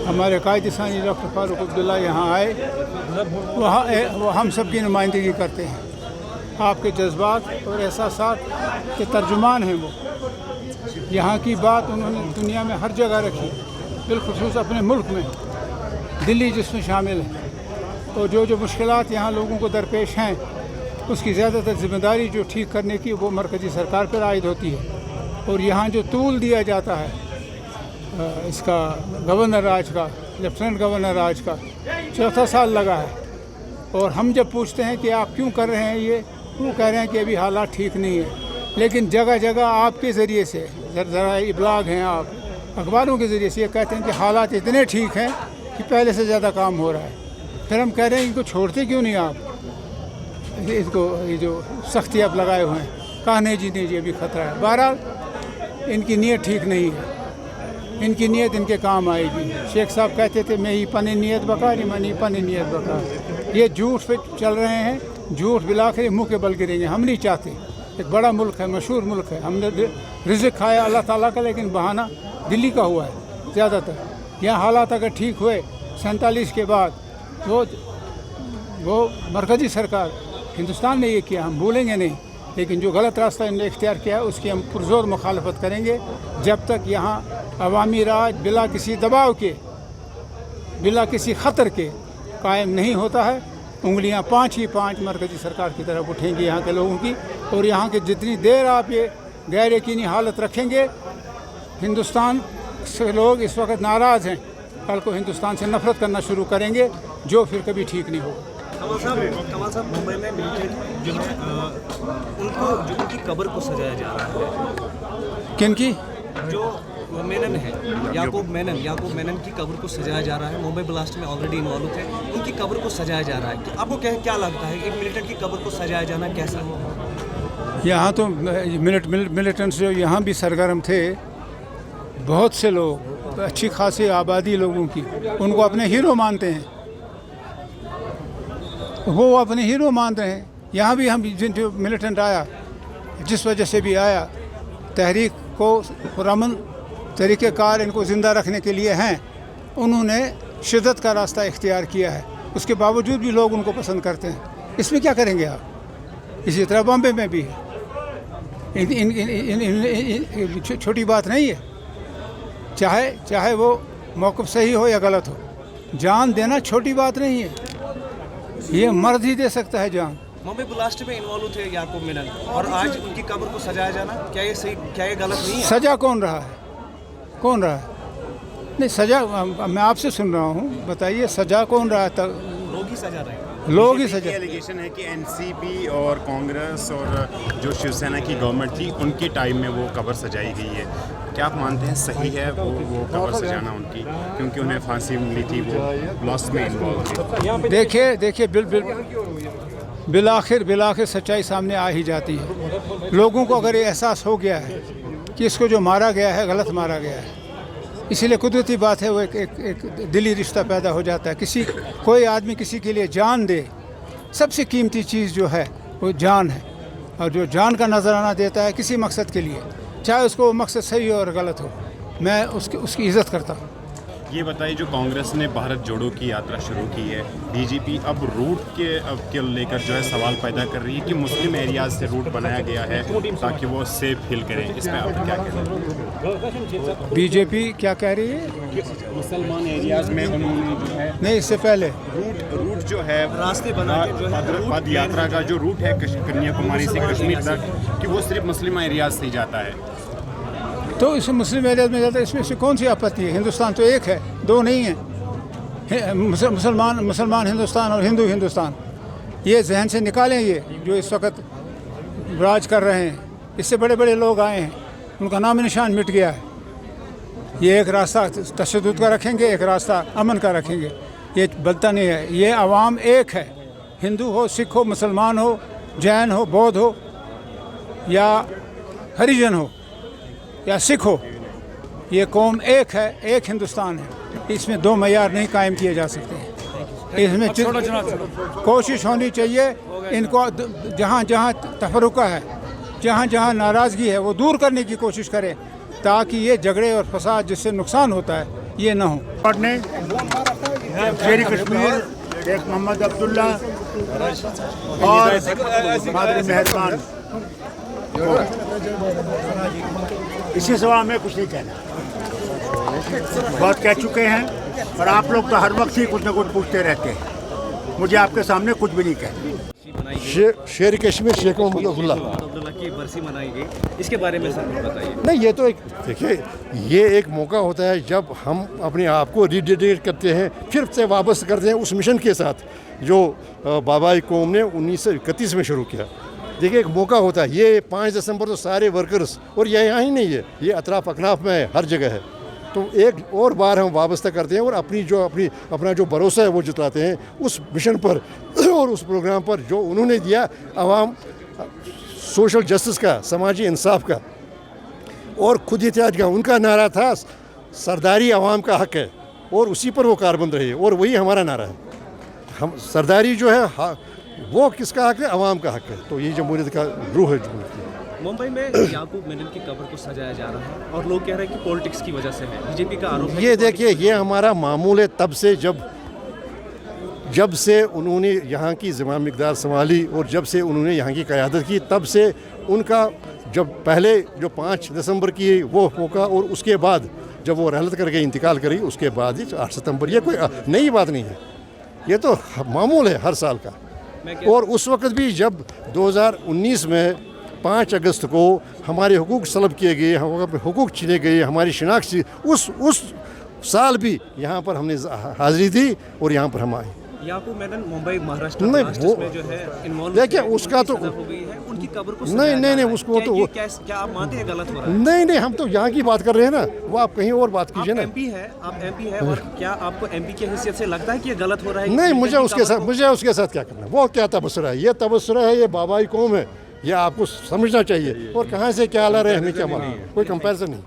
हमारे कायद सानी डॉक्टर फारूक अब्दुल्ला यहाँ आए, वो हम सब की नुमाइंदगी करते हैं। आपके जज्बात और एहसासात के तर्जुमान हैं वो। यहाँ की बात उन्होंने दुनिया में हर जगह रखी, बिलखुसूस अपने मुल्क में, दिल्ली जिसमें शामिल है। और जो मुश्किलात यहाँ लोगों को दरपेश हैं, उसकी ज़्यादातर ज़िम्मेदारी जो ठीक करने की वो मरकज़ी सरकार पर आयद होती है। और यहाँ जो तूल दिया जाता है इसका गवर्नर राज का, लेफ्टिनेंट गवर्नर राज का 4था साल लगा है। और हम जब पूछते हैं कि आप क्यों कर रहे हैं ये, वो कह रहे हैं कि अभी हालात ठीक नहीं है। लेकिन जगह जगह आपके ज़रिए से, ज़रा इब्लाग हैं आप, अखबारों के ज़रिए से ये कहते हैं कि हालात इतने ठीक हैं कि पहले से ज़्यादा काम हो रहा है। फिर हम कह रहे हैं इनको छोड़ते क्यों नहीं आप, इसको ये जो सख्ती आप लगाए हुए हैं। कहा नहीं जी अभी ख़तरा है। बहरहाल इनकी नीयत ठीक नहीं है, इनकी नीयत इनके काम आएगी। शेख साहब कहते थे मैं ही पनी नीयत बकार, मनी पनी नीयत बकार। ये झूठ पे चल रहे हैं, झूठ बिलाकर मुँह के बल गिरेंगे। हम नहीं चाहते, एक बड़ा मुल्क है, मशहूर मुल्क है, हमने रिज़्क़ खाया अल्लाह ताला का, लेकिन बहाना दिल्ली का हुआ है ज़्यादातर। यहाँ हालात अगर ठीक हुए 47 के बाद, वो मरकज़ी सरकार, हिंदुस्तान ने ये किया, हम भूलेंगे नहीं। लेकिन जो गलत रास्ता इन्होंने इख्तियार किया है उसकी हम पुरज़ोर मुखालफत करेंगे जब तक यहाँ अवामी राज बिला किसी दबाव के, बिला किसी ख़तर के कायम नहीं होता है। उंगलियाँ 5 ही 5 मरकज़ी सरकार की तरफ उठेंगी यहाँ के लोगों की। और यहाँ के जितनी देर आप ये गैर यकीनी हालत रखेंगे, हिंदुस्तान से लोग इस वक्त नाराज़ हैं, कल को हिंदुस्तान से नफ़रत करना शुरू करेंगे, जो फिर कभी ठीक नहीं होगा। कमाल साहब मुंबई में मिलिटेंट जो है उनकी कब्र को सजाया जा रहा है। किन की? जो मेनन है, याकूब मेनन की कब्र को सजाया जा रहा है। मुंबई ब्लास्ट में ऑलरेडी इन्वॉल्व थे, उनकी कब्र को सजाया जा रहा है। तो आपको क्या लगता है एक मिलिटेंट की कब्र को सजाया जाना कैसा है? यहाँ तो मिलिटेंट्स जो यहाँ भी सरगर्म थे, बहुत से लोग, अच्छी खासी आबादी लोगों की, उनको अपने हीरो मानते हैं, वो अपने हीरो मान रहे हैं। यहाँ भी हम जो मिलिटेंट आया, जिस वजह से भी आया, तहरीक को पुरअमन तरीक़ेकार इनको ज़िंदा रखने के लिए हैं, उन्होंने शिद्दत का रास्ता इख्तियार किया है। उसके बावजूद भी लोग उनको पसंद करते हैं। इसमें क्या करेंगे आप? इसी तरह बॉम्बे में भी है। छोटी बात नहीं है, चाहे वो मौक़िफ़ सही हो या गलत हो, जान देना छोटी बात नहीं है। ये मर्द ही दे सकता है जान। मुंबई ब्लास्ट में इन्वॉल्व थे याकूब मेनन, और आज उनकी कब्र को सजाया जाना क्या ये सही, क्या ये गलत नहीं है? सजा कौन रहा है? नहीं, सजा मैं आपसे सुन रहा हूँ, बताइए सजा कौन रहा है? लोग ही सजा रहे हैं। लोग ही सजा। एलिगेशन है कि एनसीपी और कांग्रेस और जो शिवसेना की गवर्नमेंट थी उनकी टाइम में वो कब्र सजाई गई है। क्या आप मानते हैं सही है वो कब्र सजाना उनकी, क्योंकि उन्हें फांसी मिली थी, वो ब्लास्ट में इन्वॉल्व थे? देखिए बिलाखिर सच्चाई सामने आ ही जाती है। लोगों को अगर ये एहसास हो गया है कि इसको जो मारा गया है गलत मारा गया है, इसीलिए कुदरती बात है वो एक दिली रिश्ता पैदा हो जाता है। कोई आदमी किसी के लिए जान दे, सबसे कीमती चीज़ जो है वो जान है। और जो जान का नजराना देता है किसी मकसद के लिए, चाहे उसको वो मकसद सही हो और गलत हो, मैं उसकी इज़्ज़त करता हूँ। ये बताइए, जो कांग्रेस ने भारत जोड़ो की यात्रा शुरू की है, बीजेपी अब रूट के लेकर जो है सवाल पैदा कर रही है कि मुस्लिम एरियाज से रूट बनाया गया है ताकि वो सेफ फील करें। इसमें आप क्या कह रहे हैं? बीजेपी क्या कह रही है? मुसलमान एरियाज में उन्होंने जो है, नहीं, इससे पहले रूट जो है रास्ते बना के जो है पद यात्रा का जो रूट है कन्याकुमारी से कश्मीर तक, कि वो सिर्फ मुस्लिम एरियाज से ही जाता है। तो इस मुस्लिम एरिया में जाता है, इसमें से कौन सी आपत्ति है? हिंदुस्तान तो एक है, दो नहीं है। मुसलमान हिंदुस्तान और हिंदू हिंदुस्तान, ये जहन से निकालें। ये जो इस वक्त राज कर रहे हैं, इससे बड़े बड़े लोग आए हैं, उनका नाम निशान मिट गया है। ये एक रास्ता तशद्दुद का रखेंगे, एक रास्ता अमन का रखेंगे, ये बनता नहीं है। ये अवाम एक है, हिंदू हो, सिख हो, मुसलमान हो, जैन हो, बौद्ध हो, या हरिजन हो, या सिख हो, ये कौम एक है, एक हिंदुस्तान है। इसमें दो मयार नहीं कायम किए जा सकते हैं। इसमें कोशिश होनी चाहिए इनको जहाँ जहाँ तफरुका है, जहाँ जहाँ नाराज़गी है, वो दूर करने की कोशिश करें, ताकि ये झगड़े और फसाद जिससे नुकसान होता है ये ना हो। ने शेर कश्मीर शेख मोहम्मद अब्दुल्ला और मादरी मेहरबान, इसी सिवा हमें कुछ नहीं कहना, बहुत कह चुके हैं। और आप लोग तो हर वक्त ही कुछ न कुछ पूछते रहते हैं, मुझे आपके सामने कुछ भी नहीं कहना। शेर कश्मीर शेख मोहम्मद अब्दुल्ला की बरसी मनाई गई, इसके बारे में सर बताइए। नहीं, ये तो एक देखिए, ये एक मौका होता है जब हम अपने आप को रिडेडिकेट करते हैं, फिर से वापस करते हैं उस मिशन के साथ जो बाबाई कौम ने 1931 में शुरू किया। देखिए, एक मौका होता है। ये 5 दिसंबर तो सारे वर्कर्स, और ये यहाँ ही नहीं है, ये अतराफ अकनाफ में है, हर जगह है। तो एक और बार हम वाबस्ता करते हैं और अपना जो भरोसा है वो जताते हैं उस मिशन पर और उस प्रोग्राम पर जो उन्होंने दिया अवाम सोशल जस्टिस का, समाजी इंसाफ का और खुद एहतियात का। उनका नारा था सरदारी अवाम का हक है, और उसी पर वो कारबंद रहे, और वही हमारा नारा है। हम सरदारी जो है वो किसका हक है? अवाम का हक है। तो ये जमहूरियत का रूह है जमहूरियत की। मुंबई में याकूब मेनन की कब्र को सजाया जा रहा है और लोग कह रहे हैं कि पॉलिटिक्स की वजह से है। बीजेपी का आरोप है। ये देखिए, ये हमारा मामूल है तब से जब से उन्होंने यहाँ की ज़िम्मा मिक़दार संभाली और जब से उन्होंने यहाँ की क़यादत की, तब से उनका जब पहले जो 5 दिसंबर की वो मौका और उसके बाद जब वो रहलत करके इंतकाल करी, उसके बाद ही 8 सितंबर, ये कोई नई बात नहीं है, ये तो मामूल है हर साल का। और उस वक्त भी जब 2019 में 5 अगस्त को हमारे हुकूक सलब किए गए, हमारे हुकूक छीने गए, हमारी शिनाख्त, उस साल भी यहाँ पर हमने हाज़िरी दी और यहाँ पर हम आए। याकूब मेनन मुंबई महाराष्ट्र नहीं, वो में जो है इन्वॉल्व, देखिए उसका तो हो गई है, उनकी कब्र को नहीं उसको तो क्या आप मानते हैं गलत हो रहा है? नहीं, हम तो यहाँ की बात कर रहे हैं ना, वो आप कहीं और बात कीजिए ना। आप एमपी है और क्या आपको एमपी की हैसियत से लगता है कि ये गलत हो रहा है? नहीं, मुझे उसके साथ क्या करना। वो क्या तबसरा है? ये तबसरा है, ये बाबाई कौम है, ये आपको समझना चाहिए। और कहाँ से क्या ला रहे हैं हमें क्या मालूम, कोई कंपैरिजन नहीं।